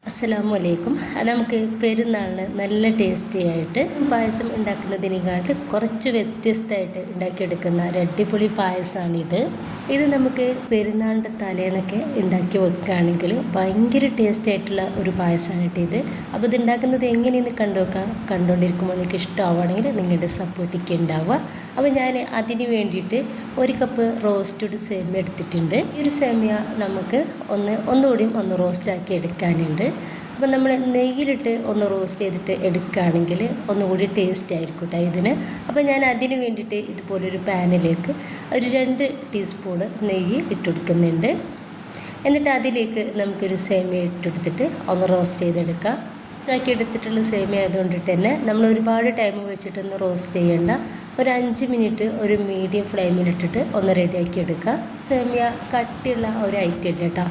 അസ്സലാമലൈക്കും. നമുക്ക് പെരുന്നാളിന് നല്ല ടേസ്റ്റി ആയിട്ട് പായസം ഉണ്ടാക്കുന്നതിനെക്കാട്ട് കുറച്ച് വ്യത്യസ്തമായിട്ട് ഉണ്ടാക്കിയെടുക്കുന്ന ഒരു അടിപൊളി പായസമാണിത്. ഇത് നമുക്ക് പെരുന്നാളിൻ്റെ തലേന്നൊക്കെ ഉണ്ടാക്കി വെക്കുകയാണെങ്കിൽ ഭയങ്കര ടേസ്റ്റി ആയിട്ടുള്ള ഒരു പായസമാണ് ഇത്. അപ്പോൾ ഇത് ഉണ്ടാക്കുന്നത് എങ്ങനെയെന്ന് കണ്ടുകൊണ്ടിരിക്കുമ്പോൾ നിങ്ങൾക്ക് ഇഷ്ടമാവുകയാണെങ്കിൽ നിങ്ങളുടെ സപ്പോർട്ടൊക്കെ ഉണ്ടാവുക. അപ്പോൾ ഞാൻ അതിന് വേണ്ടിയിട്ട് 1 കപ്പ് റോസ്റ്റഡ് സേമിയ എടുത്തിട്ടുണ്ട്. ഈ ഒരു സേമിയ നമുക്ക് ഒന്നുകൂടിയും റോസ്റ്റാക്കി എടുക്കാനുണ്ട്. അപ്പോൾ നമ്മൾ നെയ്യിലിട്ട് റോസ്റ്റ് ചെയ്തിട്ട് എടുക്കുകയാണെങ്കിൽ ഒന്നുകൂടി ടേസ്റ്റ് ആയിരിക്കും കേട്ടോ ഇതിന്. അപ്പോൾ ഞാൻ അതിന് വേണ്ടിയിട്ട് ഇതുപോലൊരു പാനിലേക്ക് ഒരു 2 ടീസ്പൂണ് നെയ്യ് ഇട്ടെടുക്കുന്നുണ്ട്. എന്നിട്ട് അതിലേക്ക് നമുക്കൊരു സേമിയ ഇട്ടെടുത്തിട്ട് റോസ്റ്റ് ചെയ്തെടുക്കാം. റോസ്റ്റാക്കി എടുത്തിട്ടുള്ള സേമിയ ആയതുകൊണ്ടിട്ട് തന്നെ നമ്മൾ ഒരുപാട് ടൈം വെച്ചിട്ടൊന്ന് റോസ്റ്റ് ചെയ്യേണ്ട. ഒരു 5 മിനിറ്റ് ഒരു മീഡിയം ഫ്ലെയിമിലിട്ടിട്ട് റെഡിയാക്കി എടുക്കുക. സേമിയ കട്ടിയുള്ള ഒരു ഐറ്റം ഇല്ല കേട്ടോ,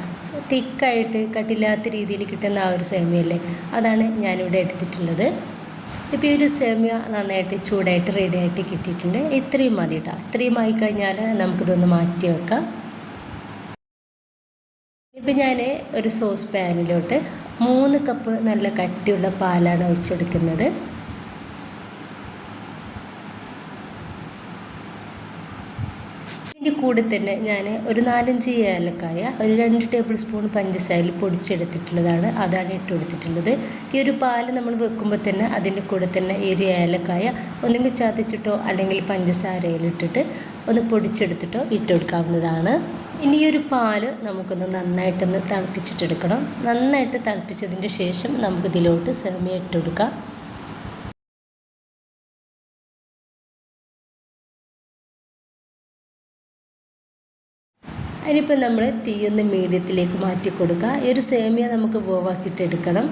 തിക്കായിട്ട് കട്ടില്ലാത്ത രീതിയിൽ കിട്ടുന്ന ആ ഒരു സേമിയല്ലേ, അതാണ് ഞാനിവിടെ എടുത്തിട്ടുള്ളത്. ഇപ്പോൾ ഈ ഒരു സേമിയ നന്നായിട്ട് ചൂടായിട്ട് റെഡിയായിട്ട് കിട്ടിയിട്ടുണ്ട്. ഇത്രയും മതി കേട്ടോ. ഇത്രയും ആയിക്കഴിഞ്ഞാൽ നമുക്കിതൊന്ന് മാറ്റി വെക്കാം. ഇപ്പം ഞാൻ ഒരു സോസ് പാനിലോട്ട് 3 കപ്പ് നല്ല കട്ടിയുള്ള പാലാണ് ഒഴിച്ചെടുക്കുന്നത്. ഇതിൻ്റെ കൂടെ തന്നെ ഞാൻ ഒരു 4-5 ഏലക്കായ, ഒരു 2 ടേബിൾ സ്പൂൺ പഞ്ചസാരയിൽ പൊടിച്ചെടുത്തിട്ടുള്ളതാണ്, അതാണ് ഇട്ട് കൊടുത്തിട്ടുള്ളത്. ഈ ഒരു പാല് നമ്മൾ വെക്കുമ്പോൾ തന്നെ അതിൻ്റെ കൂടെ തന്നെ ഈ ഒരു ഏലക്കായ ഒന്നെങ്കിൽ ചതച്ചിട്ടോ അല്ലെങ്കിൽ പഞ്ചസാരയിലിട്ടിട്ട് പൊടിച്ചെടുത്തിട്ടോ ഇട്ട് കൊടുക്കാവുന്നതാണ്. ഇനി ഈ ഒരു പാല് നമുക്കൊന്ന് നന്നായിട്ടൊന്ന് തിളപ്പിച്ചിട്ടെടുക്കണം. നന്നായിട്ട് തിളപ്പിച്ചതിൻ്റെ ശേഷം നമുക്കിതിലോട്ട് സേമിയ ഇട്ട് കൊടുക്കാം. അതിനിപ്പോൾ നമ്മൾ തീയൊന്ന് മീഡിയത്തിലേക്ക് മാറ്റി കൊടുക്കുക. ഈ ഒരു സേമിയ നമുക്ക് വേവാക്കിയിട്ടെടുക്കണം.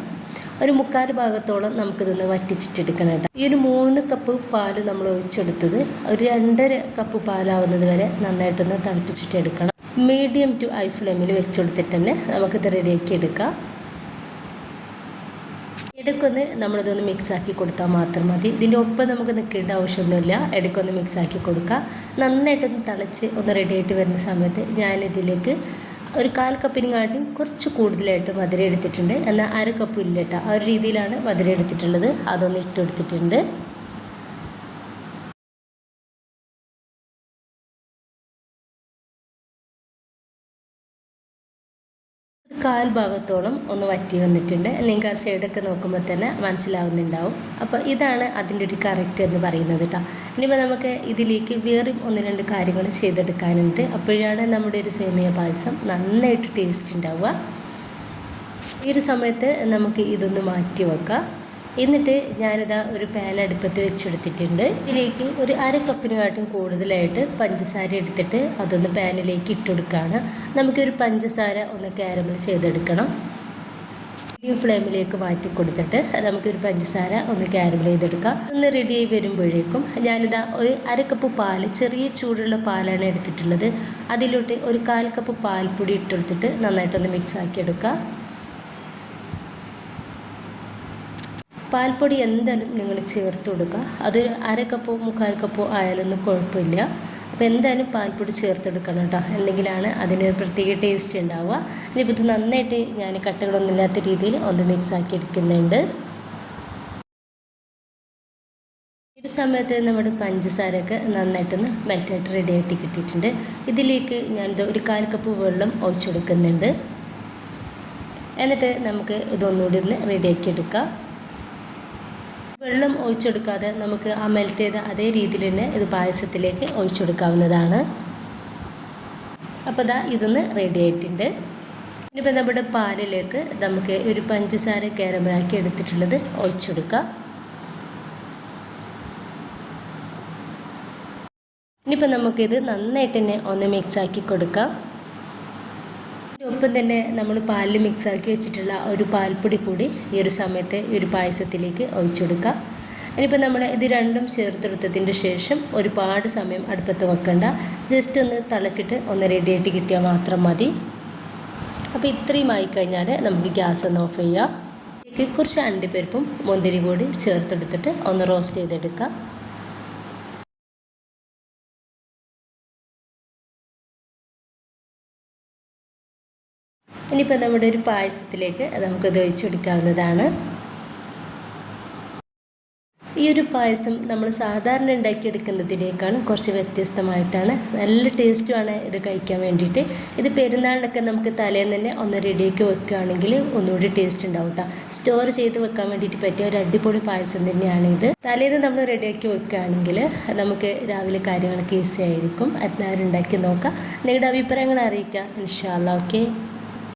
ഒരു 3/4 ഭാഗത്തോളം നമുക്കിതൊന്ന് വറ്റിച്ചിട്ടെടുക്കണം കേട്ടോ. ഈ ഒരു 3 കപ്പ് പാല് നമ്മൾ ഒഴിച്ചെടുത്തത് ഒരു 2.5 കപ്പ് പാലാവുന്നത് വരെ നന്നായിട്ടൊന്ന് തിളപ്പിച്ചിട്ടെടുക്കണം. മീഡിയം ടു ഹൈ ഫ്ലെയിമിൽ വെച്ചെടുത്തിട്ട് തന്നെ നമുക്കിത് റെഡിയാക്കി എടുക്കാം. ഇടയ്ക്കൊന്ന് നമ്മളിതൊന്ന് മിക്സാക്കി കൊടുത്താൽ മാത്രം മതി. ഇതിൻ്റെ ഒപ്പം നമുക്ക് നിൽക്കേണ്ട ആവശ്യമൊന്നുമില്ല. ഇടയ്ക്കൊന്ന് മിക്സാക്കി കൊടുക്കുക. നന്നായിട്ടൊന്ന് തിളച്ച് റെഡിയായിട്ട് വരുന്ന സമയത്ത് ഞാനിതിലേക്ക് ഒരു 1/4 കപ്പിനെക്കാട്ടിയും കുറച്ച് കൂടുതലായിട്ട് മധുരം എടുത്തിട്ടുണ്ട്. എന്നാൽ 1/2 കപ്പ് ഇല്ല കേട്ടോ, ആ ഒരു രീതിയിലാണ് മധുരം എടുത്തിട്ടുള്ളത്. അതൊന്ന് ഇട്ടെടുത്തിട്ടുണ്ട്. കാൽ ഭാഗത്തോളം വറ്റി വന്നിട്ടുണ്ട്. നിങ്ങൾക്ക് ആ സൈഡൊക്കെ നോക്കുമ്പോൾ തന്നെ മനസ്സിലാവുന്നുണ്ടാവും. അപ്പോൾ ഇതാണ് അതിൻ്റെ ഒരു കറക്റ്റ് എന്ന് പറയുന്നത് കേട്ടോ. ഇനിയിപ്പോൾ നമുക്ക് ഇതിലേക്ക് വേറെ 1-2 കാര്യങ്ങൾ ചെയ്തെടുക്കാനുണ്ട്. അപ്പോഴാണ് നമ്മുടെ ഒരു സേമിയ പായസം നന്നായിട്ട് ടേസ്റ്റ് ഉണ്ടാവുക. ഈ ഒരു സമയത്ത് നമുക്ക് ഇതൊന്ന് മാറ്റി വെക്കാം. എന്നിട്ട് ഞാനിതാ ഒരു പാൻ അടുപ്പത്ത് വെച്ചെടുത്തിട്ടുണ്ട്. ഇതിലേക്ക് ഒരു 1/2 കപ്പിനെക്കാട്ടും കൂടുതലായിട്ട് പഞ്ചസാര എടുത്തിട്ട് അതൊന്ന് പാനിലേക്ക് ഇട്ടുകൊടുക്കുകയാണ്. നമുക്കൊരു പഞ്ചസാര കാരമൽ ചെയ്തെടുക്കണം. മീഡിയം ഫ്ലെയിമിലേക്ക് മാറ്റി കൊടുത്തിട്ട് നമുക്കൊരു പഞ്ചസാര കാരമൽ ചെയ്തെടുക്കാം. റെഡിയായി വരുമ്പോഴേക്കും ഞാനിതാ ഒരു 1/2 കപ്പ് പാല്, ചെറിയ ചൂടുള്ള പാലാണ് എടുത്തിട്ടുള്ളത്. അതിലോട്ട് ഒരു 1/4 കപ്പ് പാൽപ്പൊടി ഇട്ടെടുത്തിട്ട് നന്നായിട്ടൊന്ന് മിക്സാക്കി എടുക്കുക. പാൽപ്പൊടി എന്തായാലും നിങ്ങൾ ചേർത്ത് കൊടുക്കുക. അതൊരു 1/2 കപ്പോ 3/4 കപ്പോ ആയാലൊന്നും കുഴപ്പമില്ല. അപ്പോൾ എന്തായാലും പാൽപ്പൊടി ചേർത്തെടുക്കണം കേട്ടോ, എന്തെങ്കിലാണ് അതിന് പ്രത്യേക ടേസ്റ്റ് ഉണ്ടാവുക. ഇനിയിപ്പോൾ ഇത് നന്നായിട്ട് ഞാൻ കട്ടകളൊന്നുമില്ലാത്ത രീതിയിൽ മിക്സാക്കി എടുക്കുന്നുണ്ട്. ഈ സമയത്ത് നമ്മുടെ പഞ്ചസാരയൊക്കെ നന്നായിട്ടൊന്ന് മെൽറ്റായിട്ട് റെഡിയായിട്ട് കിട്ടിയിട്ടുണ്ട്. ഇതിലേക്ക് ഞാനിത് ഒരു 1/4 കപ്പ് വെള്ളം ഒഴിച്ചെടുക്കുന്നുണ്ട്. എന്നിട്ട് നമുക്ക് ഇതൊന്നുകൂടി റെഡിയാക്കി എടുക്കാം. വെള്ളം ഒഴിച്ചെടുക്കാതെ നമുക്ക് ആ മെൽറ്റ് ചെയ്ത അതേ രീതിയിൽ തന്നെ ഇത് പായസത്തിലേക്ക് ഒഴിച്ചെടുക്കാവുന്നതാണ്. അപ്പോൾ ഇതൊന്ന് റെഡി ആയിട്ടുണ്ട്. ഇനിയിപ്പോൾ നമ്മുടെ പാലിലേക്ക് നമുക്ക് ഒരു പഞ്ചസാര കാരമലാക്കി എടുത്തിട്ടുള്ളത് ഒഴിച്ചെടുക്കാം. ഇനിയിപ്പോൾ നമുക്കിത് നന്നായിട്ട് തന്നെ മിക്സാക്കി കൊടുക്കാം. ഒപ്പം തന്നെ നമ്മൾ പാലിൽ മിക്സാക്കി വെച്ചിട്ടുള്ള ഒരു പാൽപ്പൊടി കൂടി ഈ ഒരു സമയത്ത് ഈ ഒരു പായസത്തിലേക്ക് ഒഴിച്ചു കൊടുക്കുക. ഇനിയിപ്പോൾ നമ്മൾ ഇത് രണ്ടും ചേർത്തെടുത്തതിൻ്റെ ശേഷം ഒരുപാട് സമയം അടുപ്പത്ത് വെക്കണ്ട. ജസ്റ്റ് ഒന്ന് തിളച്ചിട്ട് റെഡിയായിട്ട് കിട്ടിയാൽ മാത്രം മതി. അപ്പോൾ ഇത്രയും ആയിക്കഴിഞ്ഞാൽ നമുക്ക് ഗ്യാസ് ഓഫ് ചെയ്യാം. ഇതിലേക്ക് കുറച്ച് അണ്ടിപ്പരിപ്പും മുന്തിരി കൂടിയും ചേർത്തെടുത്തിട്ട് റോസ്റ്റ് ചെയ്തെടുക്കാം. ഇനിയിപ്പോൾ നമ്മുടെ ഒരു പായസത്തിലേക്ക് അത് നമുക്കത് ഒഴിച്ചെടുക്കാവുന്നതാണ്. ഈ ഒരു പായസം നമ്മൾ സാധാരണ ഉണ്ടാക്കിയെടുക്കുന്നതിനേക്കാളും കുറച്ച് വ്യത്യസ്തമായിട്ടാണ്. നല്ല ടേസ്റ്റുമാണ് ഇത് കഴിക്കാൻ വേണ്ടിയിട്ട്. ഇത് പെരുന്നാളിനൊക്കെ നമുക്ക് തലേന്ന് തന്നെ ഒന്ന് റെഡിയാക്കി വെക്കുകയാണെങ്കിൽ ഒന്നുകൂടി ടേസ്റ്റ് ഉണ്ടാവും കേട്ടോ. സ്റ്റോർ ചെയ്ത് വെക്കാൻ വേണ്ടിയിട്ട് പറ്റിയ ഒരു അടിപൊളി പായസം തന്നെയാണ് ഇത്. തലേന്ന് നമ്മൾ റെഡിയാക്കി വെക്കുകയാണെങ്കിൽ നമുക്ക് രാവിലെ കാര്യങ്ങളൊക്കെ ഈസി ആയിരിക്കും. എല്ലാവരും ഉണ്ടാക്കി നോക്കാം. നിങ്ങളുടെ അഭിപ്രായങ്ങൾ അറിയിക്കുക. ഇൻഷാ അല്ലാഹ്. ഓക്കെ.